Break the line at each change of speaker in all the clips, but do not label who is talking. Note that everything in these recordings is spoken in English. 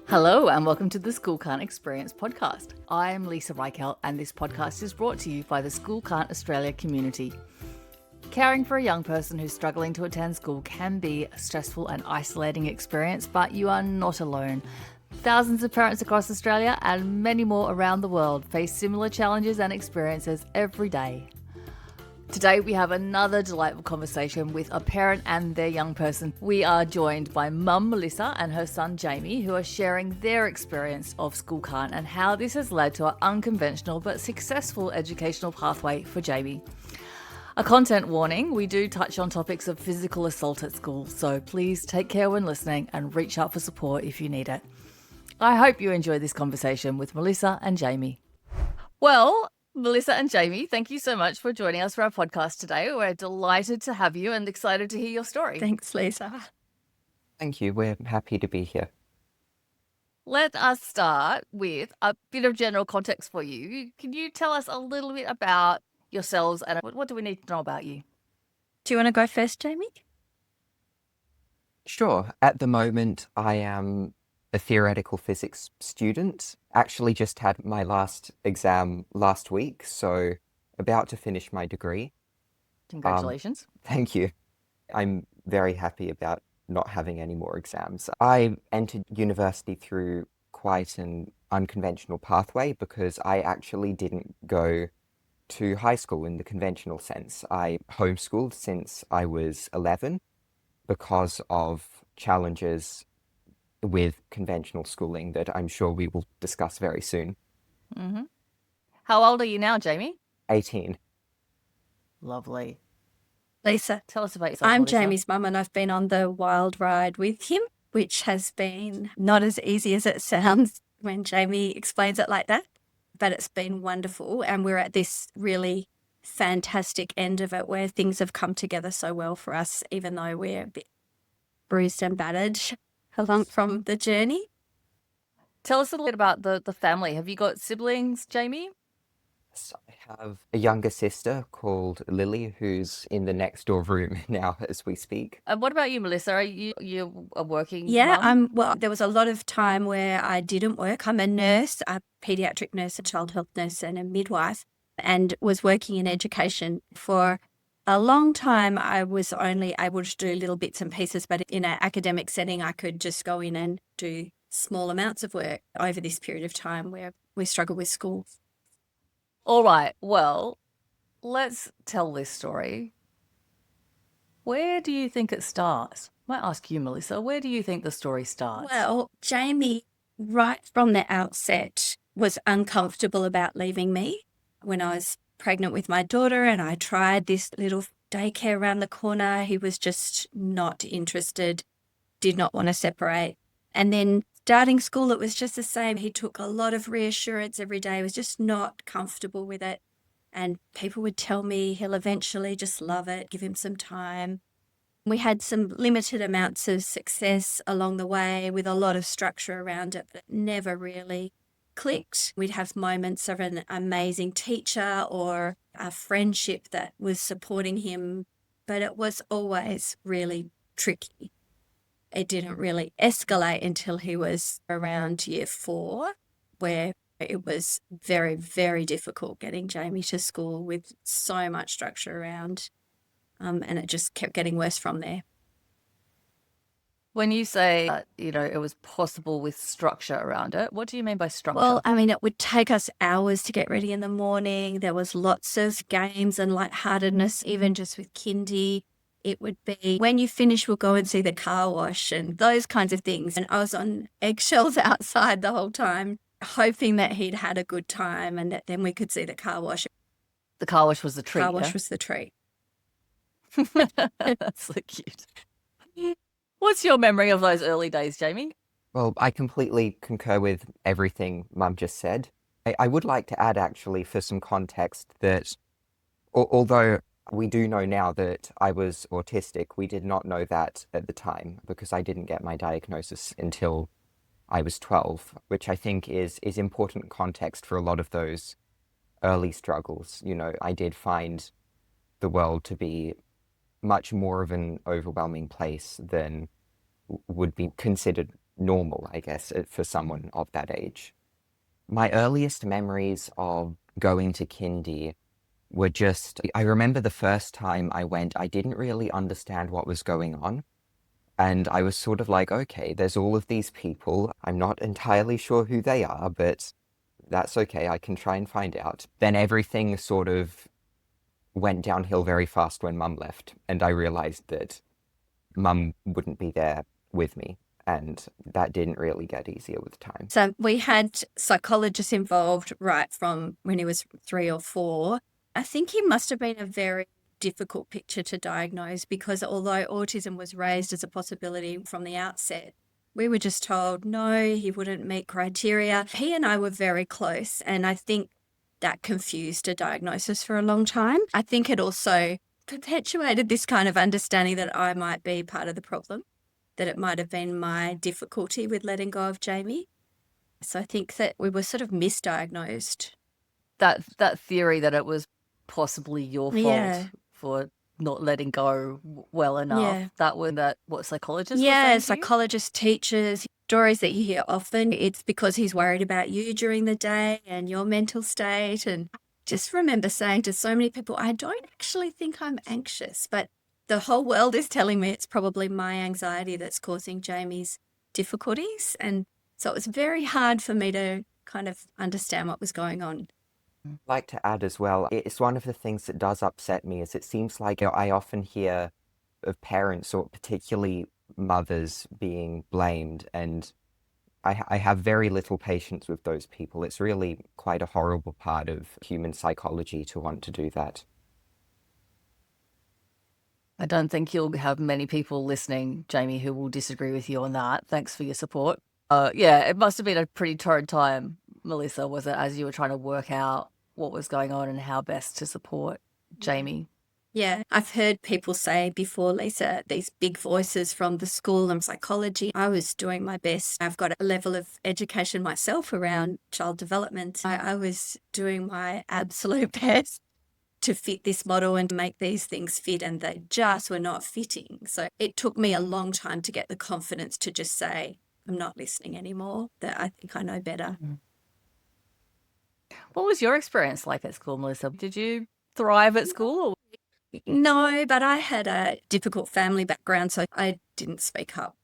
Hello and welcome to the School Can't Experience podcast. I am Leisa Reichelt and this podcast is brought to you by the School Can't Australia community. Caring for a young person who's struggling to attend school can be a stressful and isolating experience, but you are not alone. Thousands of parents across Australia and many more around the world face similar challenges and experiences every day. Today we have another delightful conversation with a parent and their young person. We are joined by mum Melisa and her son Jamie, who are sharing their experience of School Can't and how this has led to an unconventional but successful educational pathway for Jamie. A content warning, we do touch on topics of physical assault at school, so please take care when listening and reach out for support if you need it. I hope you enjoy this conversation with Melisa and Jamie. Well, Melisa and Jamie, thank you so much for joining us for our podcast today. We're delighted to have you and excited to hear your story.
Thanks, Leisa.
Thank you. We're happy to be here.
Let us start with a bit of general context for you. Can you tell us a little bit about yourselves and what do we need to know about you?
Do you want to go first, Jamie?
Sure. At the moment, I am a theoretical physics student. Actually just had my last exam last week, so about to finish my degree.
Congratulations.
Thank you. I'm very happy about not having any more exams. I entered university through quite an unconventional pathway because I actually didn't go to high school in the conventional sense. I homeschooled since I was 11 because of challenges with conventional schooling that I'm sure we will discuss very soon.
Mm-hmm. How old are you now, Jamie?
18.
Lovely.
Leisa.
Tell us about yourself,
I'm
Melisa.
Jamie's mum and I've been on the wild ride with him, which has been not as easy as it sounds when Jamie explains it like that, but it's been wonderful. And we're at this really fantastic end of it where things have come together so well for us, even though we're a bit bruised and battered along from the journey.
Tell us a little bit about the family. Have you got siblings, Jamie?
So I have a younger sister called Lily, who's in the next door room now as we speak.
And what about you, Melisa? Are you a working
Yeah,
mum?
well, there was a lot of time where I didn't work. I'm a nurse, a paediatric nurse, a child health nurse and a midwife, and was working in education for a long time. I was only able to do little bits and pieces, but in an academic setting, I could just go in and do small amounts of work over this period of time where we struggle with school.
All right. Well, let's tell this story. Where do you think it starts? I might ask you, Melisa, where do you think the story starts?
Well, Jamie, right from the outset, was uncomfortable about leaving me when I was pregnant with my daughter, and I tried this little daycare around the corner. He was just not interested, did not want to separate. And then starting school, it was just the same. He took a lot of reassurance every day. He was just not comfortable with it. And people would tell me he'll eventually just love it, give him some time. We had some limited amounts of success along the way with a lot of structure around it, but it never really clicked. We'd have moments of an amazing teacher or a friendship that was supporting him, but it was always really tricky. It didn't really escalate until he was around year 4, where it was very, very difficult getting Jamie to school with so much structure around, and it just kept getting worse from there.
When you say that, it was possible with structure around it, what do you mean by structure?
Well, I mean, it would take us hours to get ready in the morning. There was lots of games and lightheartedness, even just with kindy. It would be when you finish, we'll go and see the car wash and those kinds of things. And I was on eggshells outside the whole time, hoping that he'd had a good time and that then we could see the car wash.
The car wash was the treat.
Car wash was the treat.
That's so cute. What's your memory of those early days, Jamie?
Well, I completely concur with everything Mum just said. I would like to add, actually, for some context, that although we do know now that I was autistic, we did not know that at the time because I didn't get my diagnosis until I was 12, which I think is important context for a lot of those early struggles. I did find the world to be much more of an overwhelming place than would be considered normal, I guess, for someone of that age. My earliest memories of going to kindy were just, I remember the first time I went, I didn't really understand what was going on. And I was sort of like, okay, there's all of these people. I'm not entirely sure who they are, but that's okay. I can try and find out. Then everything sort of went downhill very fast when Mum left. And I realized that Mum wouldn't be there with me. And that didn't really get easier with time.
So we had psychologists involved right from when he was 3 or 4. I think he must have been a very difficult picture to diagnose because although autism was raised as a possibility from the outset, we were just told no, he wouldn't meet criteria. He and I were very close, and I think that confused a diagnosis for a long time. I think it also perpetuated this kind of understanding that I might be part of the problem, that it might have been my difficulty with letting go of Jamie. So I think that we were sort of misdiagnosed.
That theory that it was possibly your fault for not letting go well enough. What psychologists were saying to you?
Psychologists, teachers, stories that you hear often. It's because he's worried about you during the day and your mental state. And just remember saying to so many people, I don't actually think I'm anxious, but the whole world is telling me it's probably my anxiety that's causing Jamie's difficulties. And so it was very hard for me to kind of understand what was going on.
I'd like to add as well, it's one of the things that does upset me is it seems like I often hear of parents or particularly mothers being blamed, and I have very little patience with those people. It's really quite a horrible part of human psychology to want to do that.
I don't think you'll have many people listening, Jamie, who will disagree with you on that. Thanks for your support. It must have been a pretty torrid time, Melissa, was it, as you were trying to work out what was going on and how best to support Jamie?
Yeah, I've heard people say before, Leisa, these big voices from the school and psychology. I was doing my best. I've got a level of education myself around child development. I was doing my absolute best to fit this model and make these things fit, and they just were not fitting. So it took me a long time to get the confidence to just say, I'm not listening anymore, that I think I know better.
What was your experience like at school, Melissa? Did you thrive at school?
No, but I had a difficult family background, so I didn't speak up.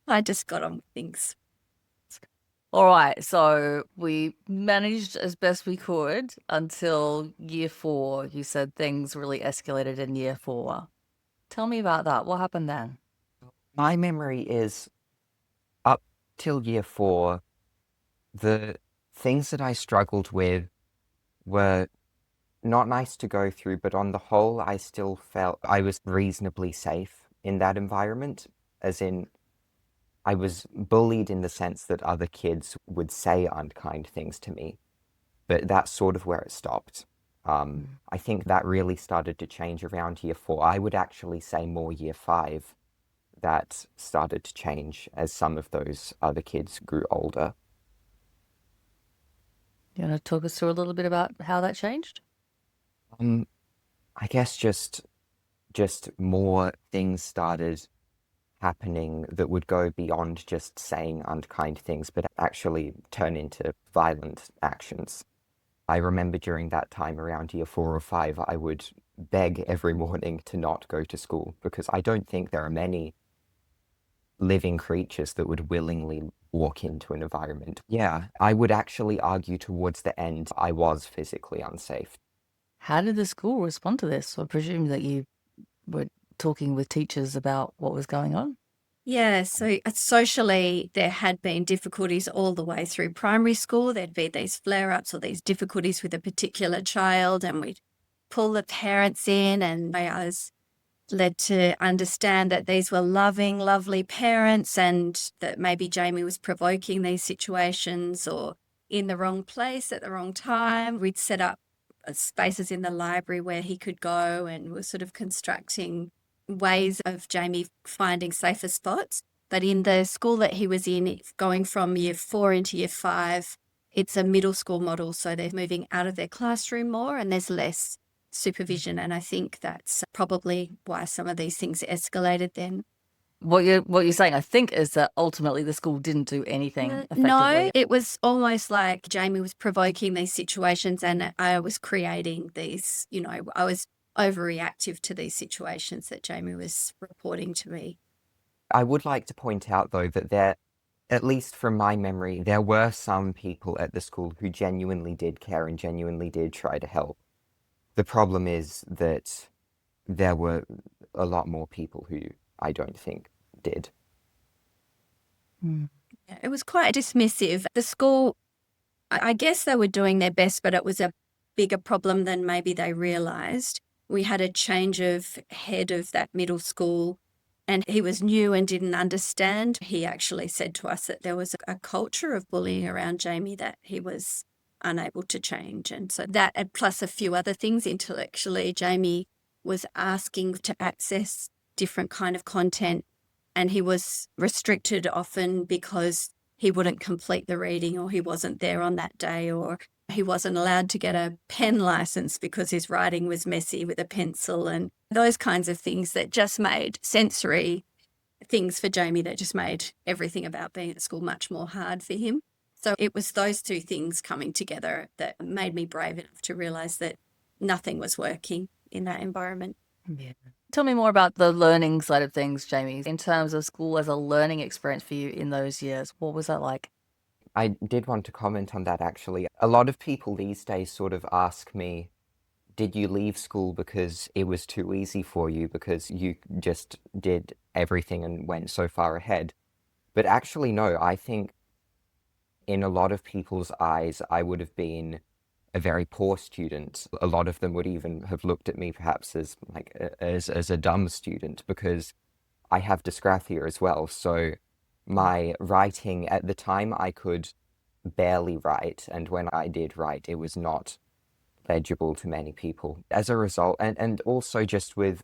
I just got on with things.
All right, so we managed as best we could until year 4. You said things really escalated in year 4. Tell me about that. What happened then?
My memory is up till year 4, the things that I struggled with were not nice to go through, but on the whole, I still felt I was reasonably safe in that environment, as in I was bullied in the sense that other kids would say unkind things to me, but that's sort of where it stopped. I think that really started to change around year 4. I would actually say more year 5 that started to change as some of those other kids grew older.
You want to talk us through a little bit about how that changed?
I guess just more things started happening that would go beyond just saying unkind things, but actually turn into violent actions. I remember during that time around year 4 or 5, I would beg every morning to not go to school because I don't think there are many living creatures that would willingly walk into an environment. Yeah, I would actually argue towards the end I was physically unsafe.
How did the school respond to this? I presume that you were talking with teachers about what was going on?
Yeah, so socially, there had been difficulties all the way through primary school. There'd be these flare-ups or these difficulties with a particular child, and we'd pull the parents in, and I was led to understand that these were loving, lovely parents and that maybe Jamie was provoking these situations or in the wrong place at the wrong time. We'd set up spaces in the library where he could go, and we're sort of constructing ways of Jamie finding safer spots. But in the school that he was in, going from year 4 into year 5, it's a middle school model. So they're moving out of their classroom more and there's less supervision. And I think that's probably why some of these things escalated then.
What you're saying, I think, is that ultimately the school didn't do anything effectively.
No, it was almost like Jamie was provoking these situations and I was creating these, I was overreactive to these situations that Jamie was reporting to me.
I would like to point out, though, that there, at least from my memory, there were some people at the school who genuinely did care and genuinely did try to help. The problem is that there were a lot more people who I don't think did.
Yeah, it was quite dismissive. The school, I guess they were doing their best, but it was a bigger problem than maybe they realised. We had a change of head of that middle school and he was new and didn't understand. He actually said to us that there was a culture of bullying around Jamie that he was unable to change. And so that, and plus a few other things intellectually, Jamie was asking to access different kind of content and he was restricted often because he wouldn't complete the reading or he wasn't there on that day or he wasn't allowed to get a pen license because his writing was messy with a pencil and those kinds of things that just made sensory things for Jamie that just made everything about being at school much more hard for him. So it was those two things coming together that made me brave enough to realise that nothing was working in that environment.
Yeah. Tell me more about the learning side of things, Jamie, in terms of school as a learning experience for you in those years. What was that like?
I did want to comment on that, actually. A lot of people these days sort of ask me, did you leave school because it was too easy for you, because you just did everything and went so far ahead? But actually, no, I think in a lot of people's eyes, I would have been a very poor student. A lot of them would even have looked at me perhaps as like as a dumb student because I have dysgraphia as well. So my writing at the time, I could barely write, and when I did write, it was not legible to many people. As a result, and also just with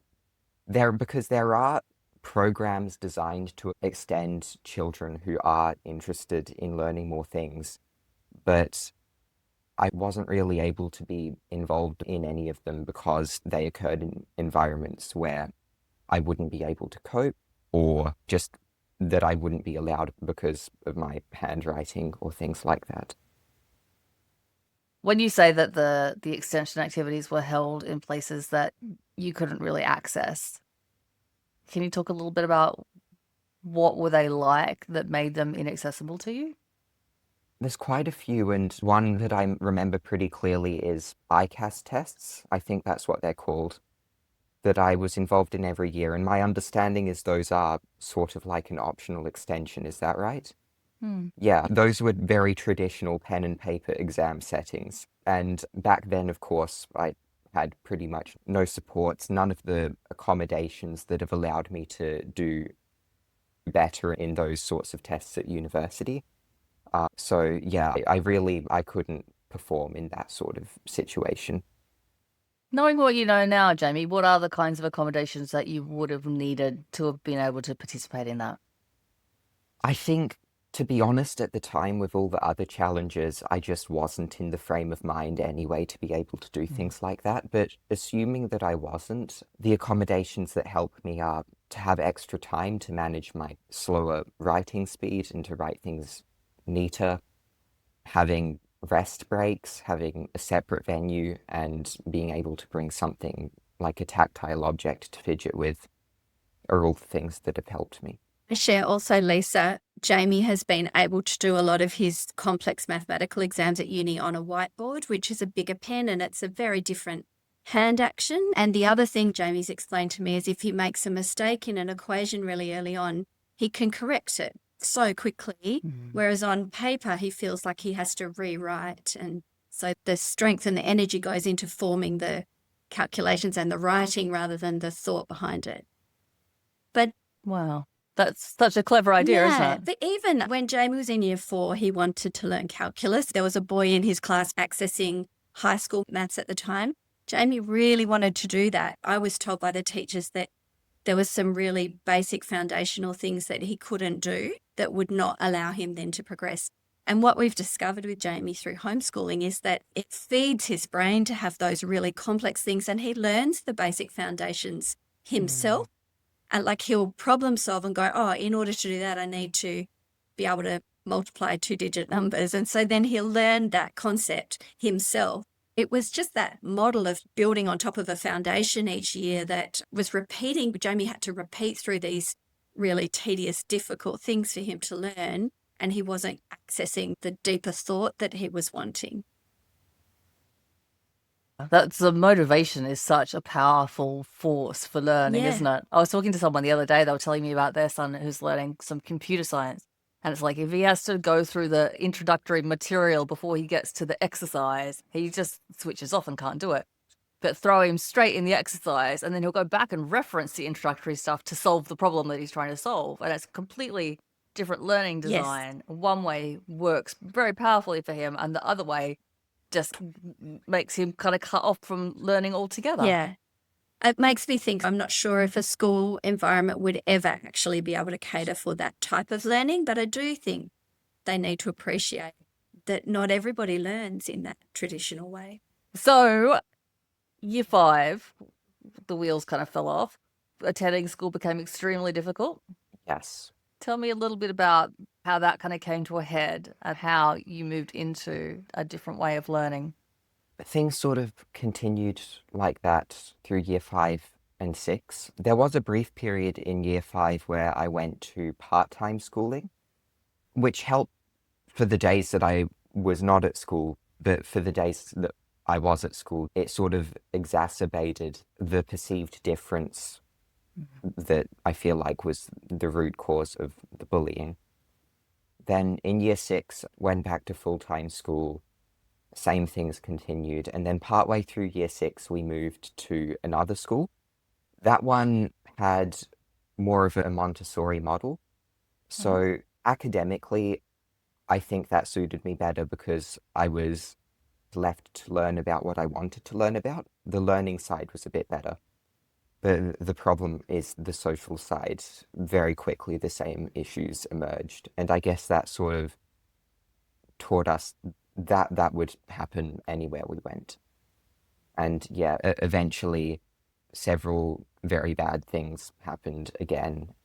because there are programs designed to extend children who are interested in learning more things, but I wasn't really able to be involved in any of them because they occurred in environments where I wouldn't be able to cope, or just that I wouldn't be allowed because of my handwriting or things like that.
When you say that the extension activities were held in places that you couldn't really access, can you talk a little bit about what were they like that made them inaccessible to you?
There's quite a few, and one that I remember pretty clearly is ICAS tests. I think that's what they're called, that I was involved in every year. And my understanding is those are sort of like an optional extension. Is that right? Yeah, those were very traditional pen and paper exam settings. And back then, of course, I had pretty much no supports, none of the accommodations that have allowed me to do better in those sorts of tests at university. So yeah, I couldn't perform in that sort of situation.
Knowing what you know now, Jamie, what are the kinds of accommodations that you would have needed to have been able to participate in that?
I think, to be honest, at the time, with all the other challenges, I just wasn't in the frame of mind anyway to be able to do things like that. But assuming that I wasn't, the accommodations that help me are to have extra time to manage my slower writing speed and to write things neater, having rest breaks, having a separate venue, and being able to bring something like a tactile object to fidget with are all things that have helped me.
I share also, Leisa, Jamie has been able to do a lot of his complex mathematical exams at uni on a whiteboard, which is a bigger pen and it's a very different hand action. And the other thing Jamie's explained to me is if he makes a mistake in an equation really early on, he can correct it so quickly, whereas on paper he feels like he has to rewrite. And so the strength and the energy goes into forming the calculations and the writing rather than the thought behind it. But
Wow. That's such a clever idea, isn't it?
but even when Jamie was in year 4, he wanted to learn calculus. There was a boy in his class accessing high school maths at the time. Jamie really wanted to do that. I was told by the teachers that there was some really basic foundational things that he couldn't do that would not allow him then to progress. And what we've discovered with Jamie through homeschooling is that it feeds his brain to have those really complex things and he learns the basic foundations himself. And like he'll problem solve and go, oh, in order to do that, I need to be able to multiply 2-digit numbers. And so then he'll learn that concept himself. It was just that model of building on top of a foundation each year that was repeating. Jamie had to repeat through these really tedious, difficult things for him to learn, and he wasn't accessing the deeper thought that he was wanting.
That's the motivation is such a powerful force for learning,
Yeah.
isn't it? I was talking to someone the other day, they were telling me about their son who's learning some computer science. And it's like if he has to go through the introductory material before he gets to the exercise, he just switches off and can't do it. But throw him straight in the exercise, and then he'll go back and reference the introductory stuff to solve the problem that he's trying to solve. And it's a completely different learning
Yes.
design. One way works very powerfully for him, and the other way just makes him kind of cut off from learning altogether.
Yeah. It makes me think, I'm not sure if a school environment would ever actually be able to cater for that type of learning, but I do think they need to appreciate that not everybody learns in that traditional way.
So, year 5, the wheels kind of fell off. Attending school became extremely difficult.
Yes.
Tell me a little bit about how that kind of came to a head and how you moved into a different way of learning.
Things sort of continued like that through year 5 and 6. There was a brief period in year 5 where I went to part-time schooling, which helped for the days that I was not at school, but for the days that I was at school, it sort of exacerbated the perceived difference that I feel like was the root cause of the bullying. Then in year 6, went back to full-time school, same things continued. And then partway through year 6, we moved to another school. That one had more of a Montessori model. So academically, I think that suited me better because I was left to learn about what I wanted to learn about. The learning side was a bit better. But the problem is the social side. Very quickly, the same issues emerged. And I guess that sort of taught us that that would happen anywhere we went. And yeah, eventually several very bad things happened again.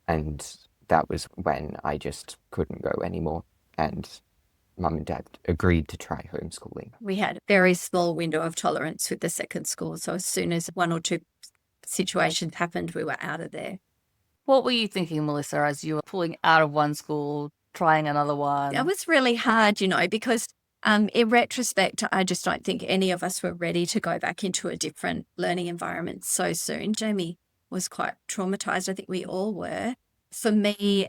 And that was when I just couldn't go anymore. And Mum and Dad agreed to try homeschooling.
We had a very small window of tolerance with the second school. So as soon as 1 or 2 situations happened, we were out of there.
What were you thinking, Melissa, as you were pulling out of one school, trying another one?
It was really hard, because in retrospect, I just don't think any of us were ready to go back into a different learning environment so soon. Jamie was quite traumatized. I think we all were. For me,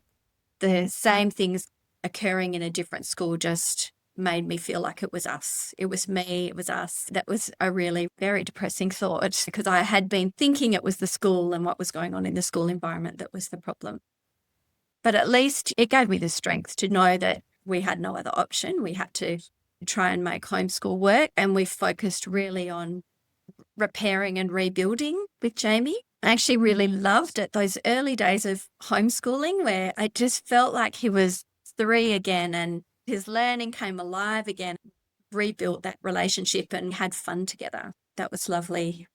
the same things occurring in a different school just made me feel like it was us. It was me. It was us. That was a really very depressing thought because I had been thinking it was the school and what was going on in the school environment that was the problem. But at least it gave me the strength to know that we had no other option. We had to try and make homeschool work, and we focused really on repairing and rebuilding with Jamie. I actually really loved it, those early days of homeschooling where I just felt like he was 3 again and his learning came alive again, rebuilt that relationship and had fun together. That was lovely,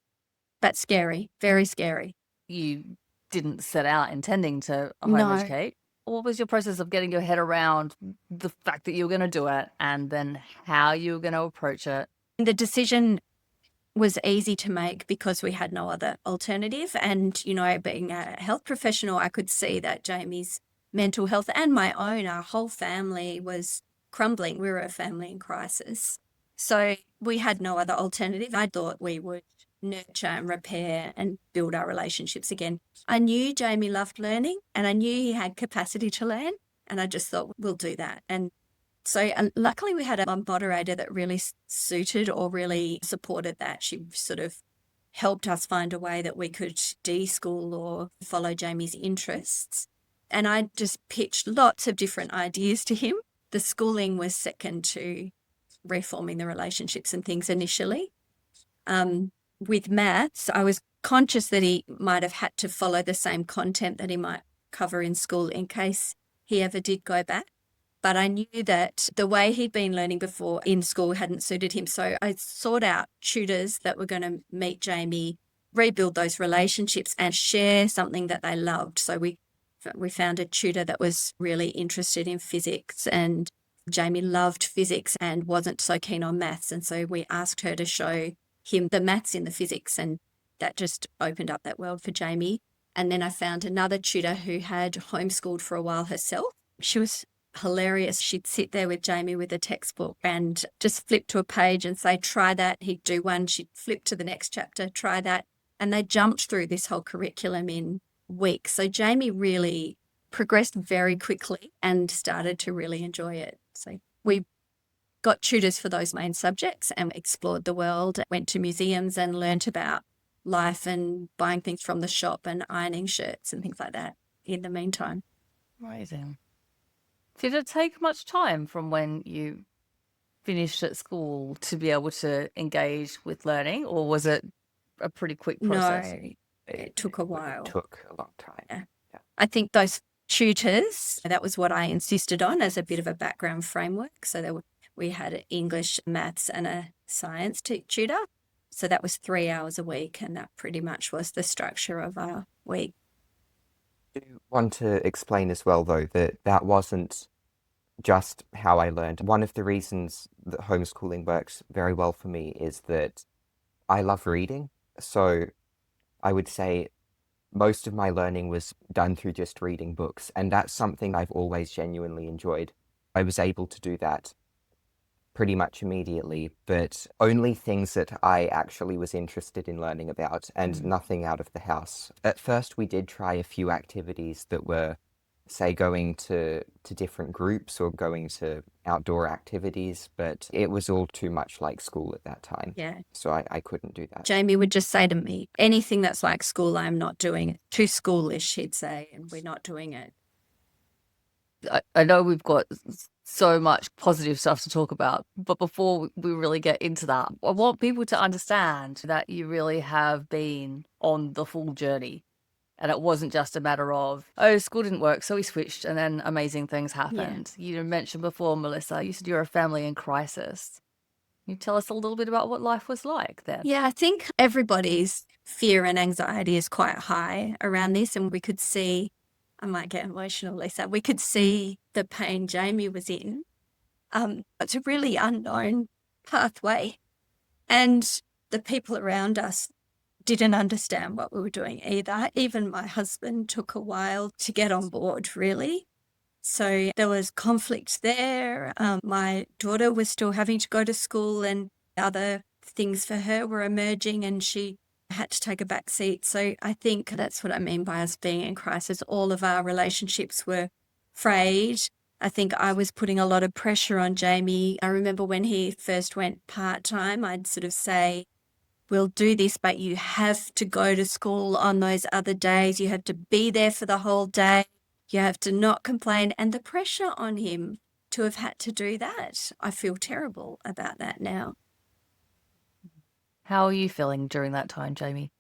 but scary, very scary.
You didn't set out intending to
No.
home educate. What was your process of getting your head around the fact that you were going to do it and then how you were going to approach it?
The decision was easy to make because we had no other alternative. And, being a health professional, I could see that Jamie's mental health and my own, our whole family was crumbling. We were a family in crisis. So we had no other alternative. I thought we would nurture and repair and build our relationships again. I knew Jamie loved learning and I knew he had capacity to learn. And I just thought, we'll do that. And so luckily we had a moderator that really suited or really supported that. She sort of helped us find a way that we could de-school or follow Jamie's interests. And I just pitched lots of different ideas to him. The schooling was second to reforming the relationships and things initially. With maths, I was conscious that he might have had to follow the same content that he might cover in school in case he ever did go back. But I knew that the way he'd been learning before in school hadn't suited him. So I sought out tutors that were going to meet Jamie rebuild those relationships and share something that they loved. So we found a tutor that was really interested in physics, and Jamie loved physics and wasn't so keen on maths. And so we asked her to show him the maths in the physics, and that just opened up that world for Jamie. And then I found another tutor who had homeschooled for a while herself. She was hilarious. She'd sit there with Jamie with a textbook and just flip to a page and say, try that. He'd do one. She'd flip to the next chapter, try that. And they jumped through this whole curriculum in weeks. So Jamie really progressed very quickly and started to really enjoy it. So we got tutors for those main subjects and explored the world, went to museums and learnt about life and buying things from the shop and ironing shirts and things like that in the meantime.
Amazing. Did it take much time from when you finished at school to be able to engage with learning, or was it a pretty quick process?
No, it took a while.
It took a long time.
Yeah.
Yeah.
I think those tutors, that was what I insisted on as a bit of a background framework. So we had an English, maths and a science tutor. So that was 3 hours a week, and that pretty much was the structure of our week.
I do want to explain as well, though, that that wasn't just how I learned. One of the reasons that homeschooling works very well for me is that I love reading. So I would say most of my learning was done through just reading books, and that's something I've always genuinely enjoyed. I was able to do that pretty much immediately, but only things that I actually was interested in learning about, and nothing out of the house. At first, we did try a few activities that were, say, going to different groups or going to outdoor activities, but it was all too much like school at that time.
Yeah.
So I couldn't do that.
Jamie would just say to me, anything that's like school, I'm not doing it. Too schoolish, he'd say, and we're not doing it.
I know we've got so much positive stuff to talk about, but before we really get into that, I want people to understand that you really have been on the full journey. And it wasn't just a matter of, oh, school didn't work, so we switched, and then amazing things happened. You mentioned before, Melissa, you said you're a family in crisis. Can you tell us a little bit about what life was like then?
Yeah, I think everybody's fear and anxiety is quite high around this, and we could see, I might get emotional, Lisa, we could see the pain Jamie was in. It's a really unknown pathway, and the people around us didn't understand what we were doing either. Even my husband took a while to get on board, really. So there was conflict there. My daughter was still having to go to school, and other things for her were emerging, and she had to take a back seat. So I think that's what I mean by us being in crisis. All of our relationships were frayed. I think I was putting a lot of pressure on Jamie. I remember when he first went part-time, I'd sort of say, we'll do this, but you have to go to school on those other days. You have to be there for the whole day. You have to not complain. And the pressure on him to have had to do that, I feel terrible about that now.
How are you feeling during that time, Jamie?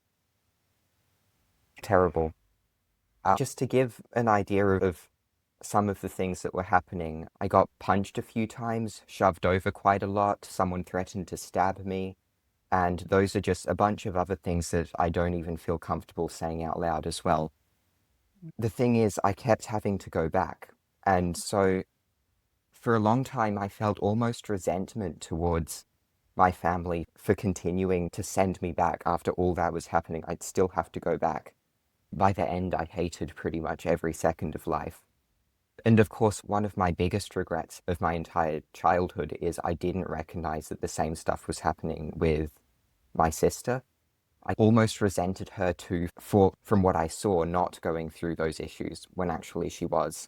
Terrible. Just to give an idea of some of the things that were happening, I got punched a few times, shoved over quite a lot. Someone threatened to stab me. And those are just a bunch of other things that I don't even feel comfortable saying out loud as well. The thing is, I kept having to go back. And so for a long time, I felt almost resentment towards my family for continuing to send me back after all that was happening. I'd still have to go back. By the end, I hated pretty much every second of life. And of course, one of my biggest regrets of my entire childhood is I didn't recognize that the same stuff was happening with my sister. I almost resented her too from what I saw, not going through those issues when actually she was.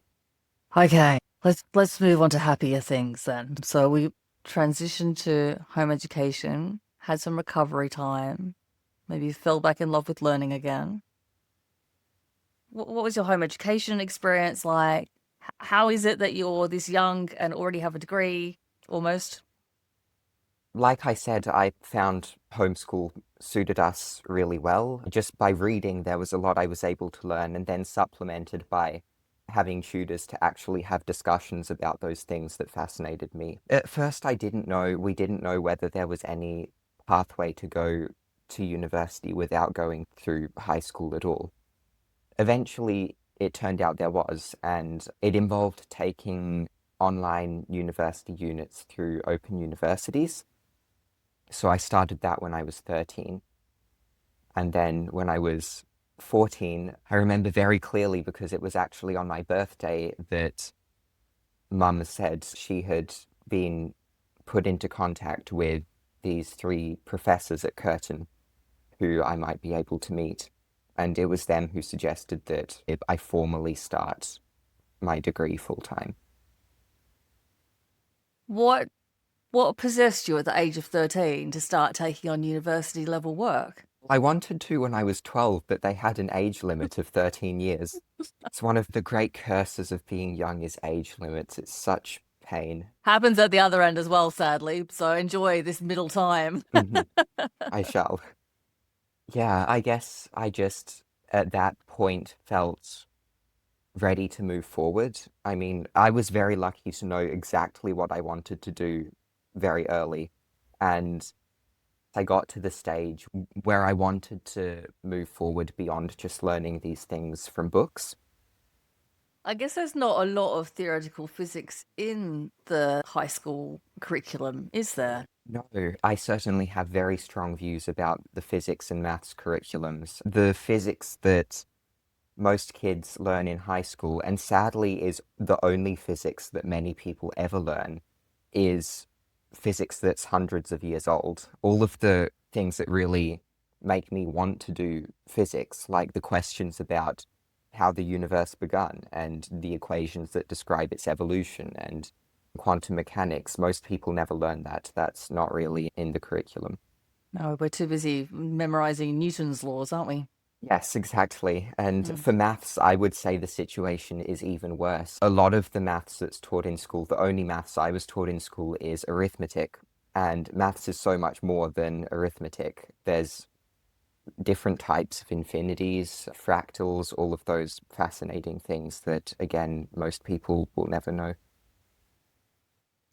Okay, let's move on to happier things then. So we transitioned to home education, had some recovery time, maybe fell back in love with learning again. What was your home education experience like? How is it that you're this young and already have a degree, almost?
Like I said, I found homeschool suited us really well. Just by reading, there was a lot I was able to learn, and then supplemented by having tutors to actually have discussions about those things that fascinated me. At first, we didn't know whether there was any pathway to go to university without going through high school at all. Eventually, it turned out there was, and it involved taking online university units through open universities. So I started that when I was 13. And then when I was 14, I remember very clearly because it was actually on my birthday that Mum said she had been put into contact with these 3 professors at Curtin who I might be able to meet. And it was them who suggested that I formally start my degree full-time.
What possessed you at the age of 13 to start taking on university level work?
I wanted to when I was 12, but they had an age limit of 13 years. It's one of the great curses of being young is age limits. It's such pain.
Happens at the other end as well, sadly. So enjoy this middle time.
I shall. Yeah, I guess I just, at that point, felt ready to move forward. I mean, I was very lucky to know exactly what I wanted to do very early. And I got to the stage where I wanted to move forward beyond just learning these things from books.
I guess there's not a lot of theoretical physics in the high school curriculum, is there?
No, I certainly have very strong views about the physics and maths curriculums. The physics that most kids learn in high school, and sadly is the only physics that many people ever learn, is physics that's hundreds of years old. All of the things that really make me want to do physics, like the questions about how the universe begun and the equations that describe its evolution and quantum mechanics, most people never learn that. That's not really in the curriculum.
No, we're too busy memorizing Newton's laws, aren't we?
Yes, exactly. And for maths, I would say the situation is even worse. A lot of the maths that's taught in school, the only maths I was taught in school is arithmetic. And maths is so much more than arithmetic. There's different types of infinities, fractals, all of those fascinating things that, again, most people will never know.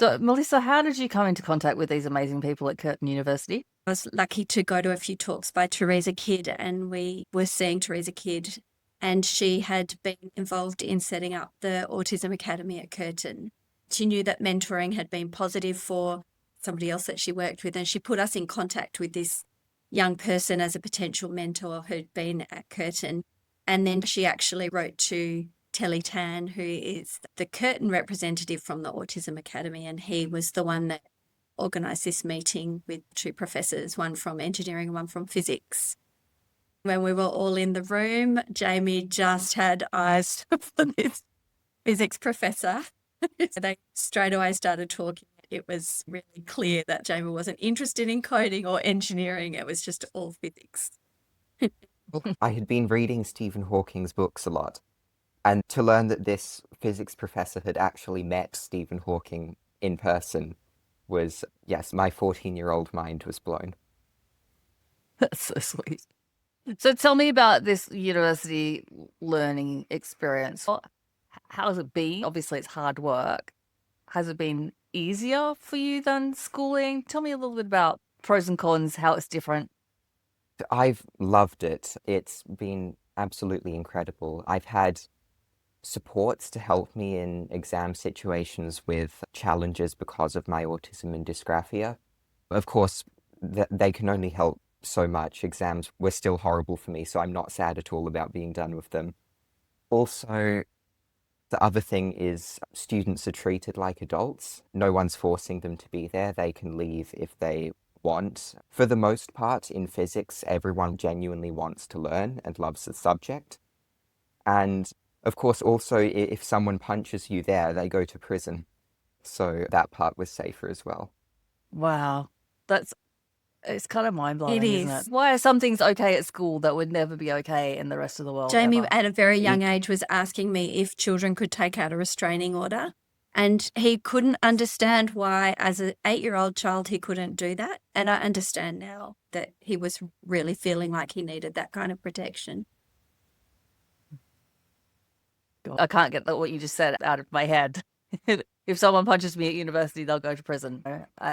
So, Melissa, how did you come into contact with these amazing people at Curtin University?
I was lucky to go to a few talks by Teresa Kidd, and we were seeing Teresa Kidd, and she had been involved in setting up the Autism Academy at Curtin. She knew that mentoring had been positive for somebody else that she worked with, and she put us in contact with this young person as a potential mentor who'd been at Curtin. And then she actually wrote to Telly Tan, who is the Curtin representative from the Autism Academy, and he was the one that organised this meeting with 2 professors, one from engineering and one from physics. When we were all in the room, Jamie just had eyes for this physics professor. So they straight away started talking. It was really clear that Jamie wasn't interested in coding or engineering. It was just all physics.
I had been reading Stephen Hawking's books a lot, and to learn that this physics professor had actually met Stephen Hawking in person was, yes, my 14-year-old mind was blown.
That's so sweet. So tell me about this university learning experience. How has it been? Obviously, it's hard work. Has it been easier for you than schooling? Tell me a little bit about pros and cons, how it's different.
I've loved it. It's been absolutely incredible. I've had supports to help me in exam situations with challenges because of my autism and dysgraphia. Of course, they can only help so much. Exams were still horrible for me, so I'm not sad at all about being done with them. Also, the other thing is students are treated like adults. No one's forcing them to be there. They can leave if they want. For the most part, in physics, everyone genuinely wants to learn and loves the subject. And of course, also, if someone punches you there, they go to prison. So that part was safer as well.
Wow. It's kind of mind-blowing,
It
isn't
is.
it? Why are some things okay at school that would never be okay in the rest of the world
Jamie,
ever?
at a very young age, was asking me if children could take out a restraining order. And he couldn't understand why, as an 8-year-old child, he couldn't do that. And I understand now that he was really feeling like he needed that kind of protection.
I can't get what you just said out of my head. If someone punches me at university, they'll go to prison.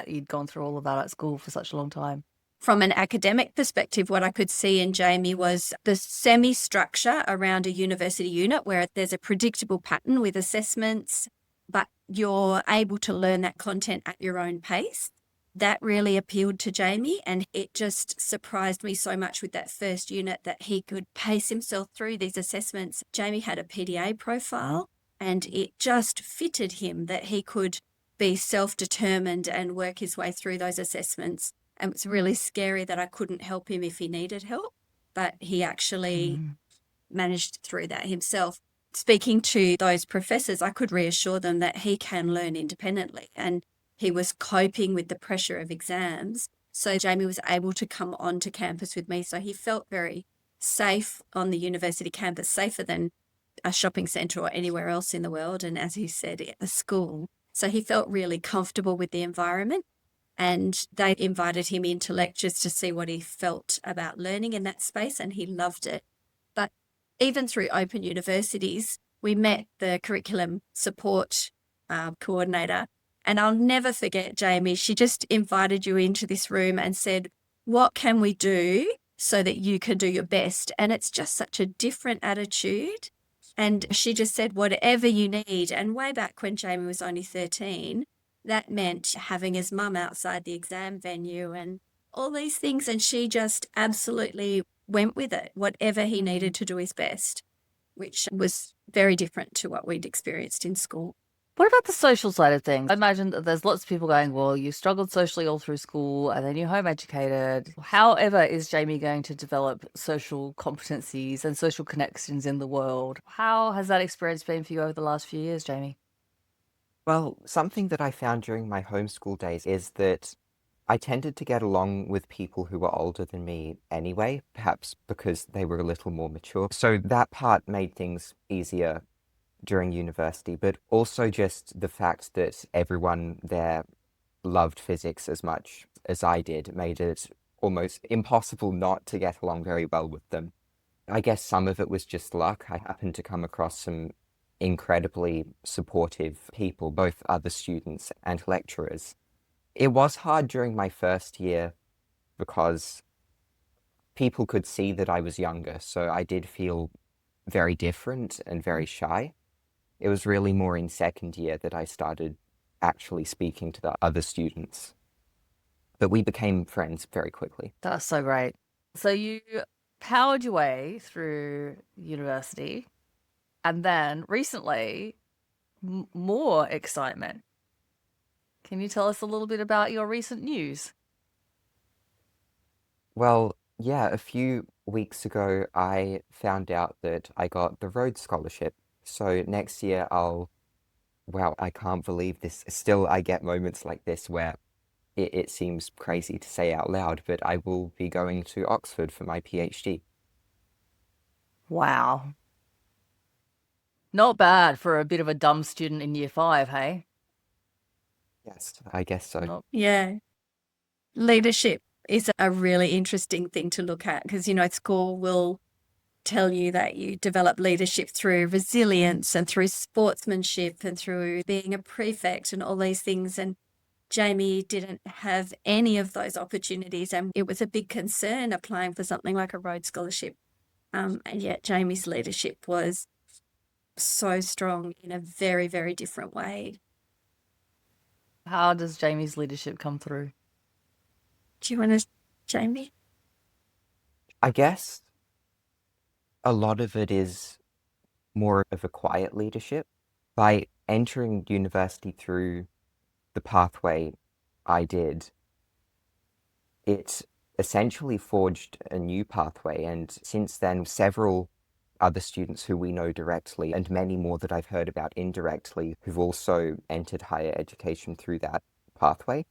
You'd gone through all of that at school for such a long time.
From an academic perspective, what I could see in Jamie was the semi-structure around a university unit where there's a predictable pattern with assessments, but you're able to learn that content at your own pace. That really appealed to Jamie, and it just surprised me so much with that first unit that he could pace himself through these assessments. Jamie had a PDA profile, and it just fitted him that he could be self-determined and work his way through those assessments. And it's really scary that I couldn't help him if he needed help, but he actually managed through that himself. Speaking to those professors, I could reassure them that he can learn independently, and he was coping with the pressure of exams. So Jamie was able to come onto campus with me. So he felt very safe on the university campus, safer than a shopping centre or anywhere else in the world. And as he said, at the school. So he felt really comfortable with the environment. And they invited him into lectures to see what he felt about learning in that space, and he loved it. But even through Open Universities, we met the curriculum support coordinator. And I'll never forget, Jamie, she just invited you into this room and said, what can we do so that you can do your best? And it's just such a different attitude. And she just said, whatever you need. And way back when Jamie was only 13, that meant having his mum outside the exam venue and all these things. And she just absolutely went with it, whatever he needed to do his best, which was very different to what we'd experienced in school.
What about the social side of things? I imagine that there's lots of people going, well, you struggled socially all through school and then you're home educated. However, is Jamie going to develop social competencies and social connections in the world? How has that experience been for you over the last few years, Jamie?
Well, something that I found during my homeschool days is that I tended to get along with people who were older than me anyway, perhaps because they were a little more mature. So that part made things easier during university, but also just the fact that everyone there loved physics as much as I did made it almost impossible not to get along very well with them. I guess some of it was just luck. I happened to come across some incredibly supportive people, both other students and lecturers. It was hard during my first year because people could see that I was younger, so I did feel very different and very shy. It was really more in second year that I started actually speaking to the other students. But we became friends very quickly.
That's so great. So you powered your way through university, and then recently, more excitement. Can you tell us a little bit about your recent news?
Well, yeah, a few weeks ago, I found out that I got the Rhodes Scholarship. So next year, wow, I can't believe this. Still, I get moments like this where it seems crazy to say out loud, but I will be going to Oxford for my PhD.
Wow. Not bad for a bit of a dumb student in year 5, hey?
Yes, I guess so.
Not...
Yeah. Leadership is a really interesting thing to look at because, school will tell you that you develop leadership through resilience and through sportsmanship and through being a prefect and all these things. And Jamie didn't have any of those opportunities. And it was a big concern applying for something like a Rhodes Scholarship. And yet Jamie's leadership was so strong in a very, very different way.
How does Jamie's leadership come through?
Do you want to, Jamie?
I guess a lot of it is more of a quiet leadership. By entering university through the pathway I did, it essentially forged a new pathway. And since then, several other students who we know directly, and many more that I've heard about indirectly, who've also entered higher education through that pathway.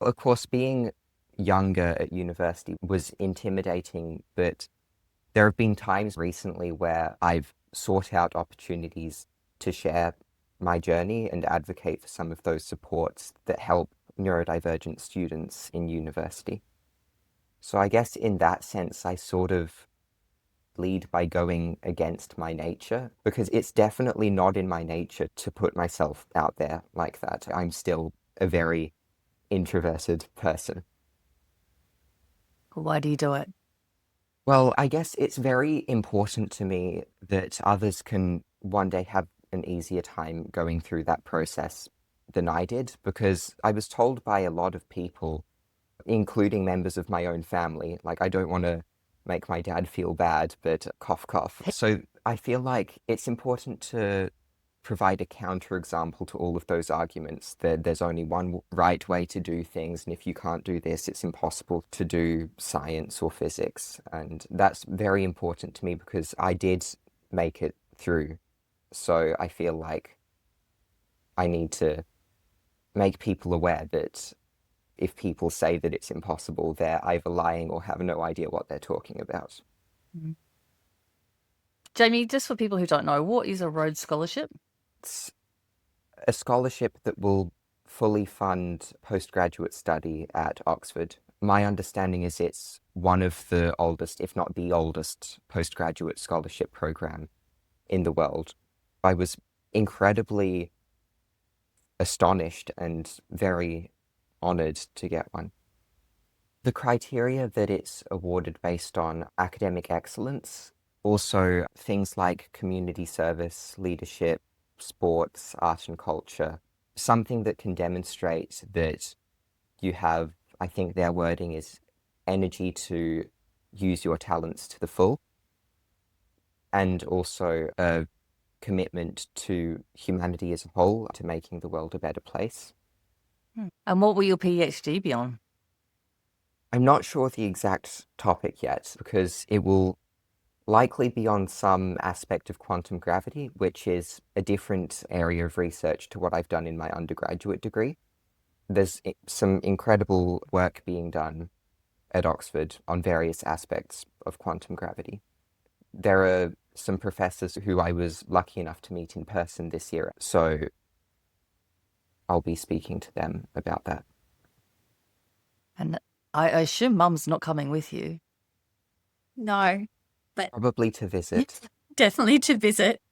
Of course, being younger at university was intimidating, but there have been times recently where I've sought out opportunities to share my journey and advocate for some of those supports that help neurodivergent students in university. So I guess in that sense, I sort of lead by going against my nature, because it's definitely not in my nature to put myself out there like that. I'm still a very introverted person.
Why do you do it?
Well, I guess it's very important to me that others can one day have an easier time going through that process than I did, because I was told by a lot of people, including members of my own family, like I don't want to make my dad feel bad, but cough, cough. So I feel like it's important to provide a counterexample to all of those arguments that there's only one right way to do things, and if you can't do this, it's impossible to do science or physics. And that's very important to me because I did make it through. So I feel like I need to make people aware that if people say that it's impossible, they're either lying or have no idea what they're talking about.
Mm. Jamie, just for people who don't know, what is a Rhodes Scholarship?
It's a scholarship that will fully fund postgraduate study at Oxford. My understanding is it's one of the oldest, if not the oldest, postgraduate scholarship program in the world. I was incredibly astonished and very honored to get one. The criteria that it's awarded based on academic excellence, also things like community service, leadership, sports, art and culture, something that can demonstrate that you have, I think their wording is energy to use your talents to the full, and also a commitment to humanity as a whole, to making the world a better place.
And what will your PhD be on?
I'm not sure the exact topic yet, because it will likely be on some aspect of quantum gravity, which is a different area of research to what I've done in my undergraduate degree. There's some incredible work being done at Oxford on various aspects of quantum gravity. There are some professors who I was lucky enough to meet in person this year, so I'll be speaking to them about that.
And I assume Mum's not coming with you.
No, but
Probably to visit.
definitely to visit.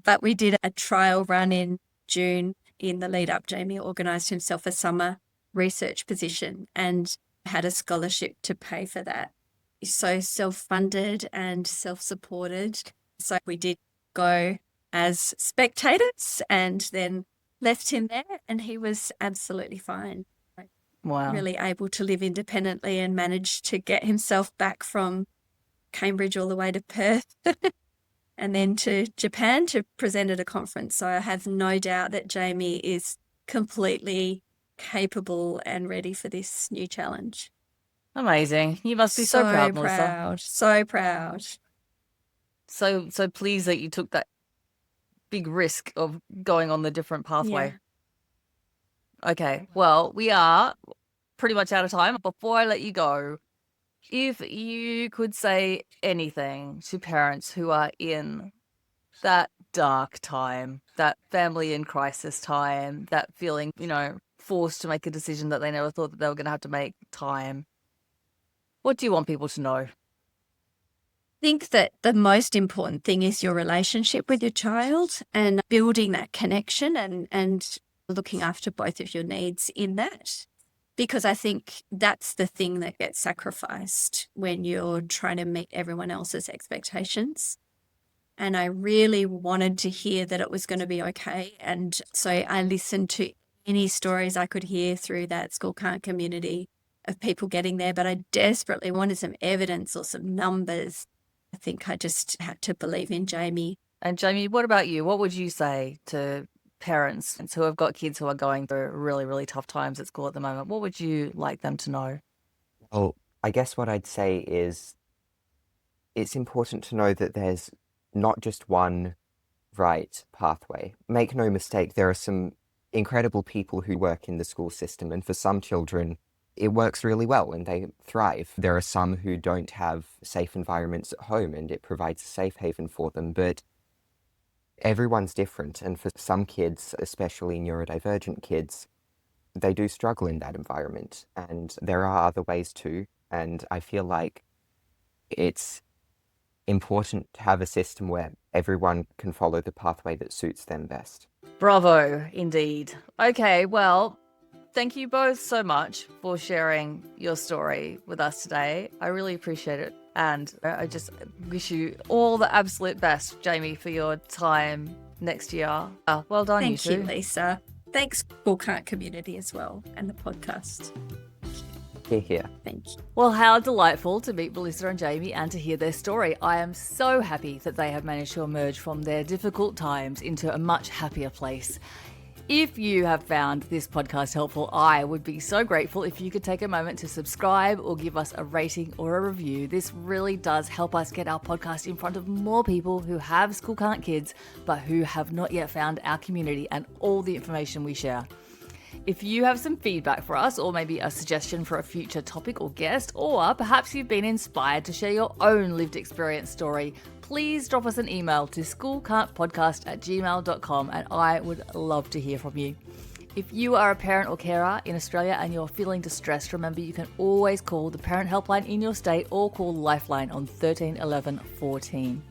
But we did a trial run in June. In the lead up, Jamie organised himself a summer research position and had a scholarship to pay for that. He's so self-funded and self-supported. So we did go as spectators and then left him there, and he was absolutely fine.
Wow.
Really able to live independently and managed to get himself back from Cambridge all the way to Perth and then to Japan to present at a conference. So I have no doubt that Jamie is completely capable and ready for this new challenge.
Amazing. You must be so proud, Melissa.
Proud, so proud.
So pleased that you took that big risk of going on the different pathway. Yeah. Okay, well, we are pretty much out of time. Before I let you go, if you could say anything to parents who are in that dark time, that family in crisis time, that feeling, forced to make a decision that they never thought that they were going to have to make time, what do you want people to know?
I think that the most important thing is your relationship with your child and building that connection and looking after both of your needs in that. Because I think that's the thing that gets sacrificed when you're trying to meet everyone else's expectations. And I really wanted to hear that it was going to be okay. And so I listened to any stories I could hear through that School Can't community of people getting there, but I desperately wanted some evidence or some numbers. I think I just had to believe in Jamie.
And Jamie, what about you? What would you say to parents who have got kids who are going through really, really tough times at school at the moment? What would you like them to know?
Well, I guess what I'd say is it's important to know that there's not just one right pathway. Make no mistake, there are some incredible people who work in the school system, and for some children, it works really well and they thrive. There are some who don't have safe environments at home and it provides a safe haven for them, but everyone's different. And for some kids, especially neurodivergent kids, they do struggle in that environment, and there are other ways too. And I feel like it's important to have a system where everyone can follow the pathway that suits them best.
Bravo, indeed. Okay, well, Thank you both so much for sharing your story with us today. I really appreciate it. And I just wish you all the absolute best, Jamie, for your time next year. Well done,
Thank
you
you,
two.
Lisa. Thanks, School Can't community as well, and the podcast.
Here.
Thank you.
Well, how delightful to meet Melisa and Jamie and to hear their story. I am so happy that they have managed to emerge from their difficult times into a much happier place. If you have found this podcast helpful, I would be so grateful if you could take a moment to subscribe or give us a rating or a review. This really does help us get our podcast in front of more people who have School Can't kids, but who have not yet found our community and all the information we share. If you have some feedback for us, or maybe a suggestion for a future topic or guest, or perhaps you've been inspired to share your own lived experience story, please drop us an email to schoolcan'tpodcast@gmail.com and I would love to hear from you. If you are a parent or carer in Australia and you're feeling distressed, remember you can always call the parent helpline in your state or call Lifeline on 13 11 14.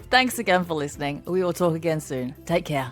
Thanks again for listening. We will talk again soon. Take care.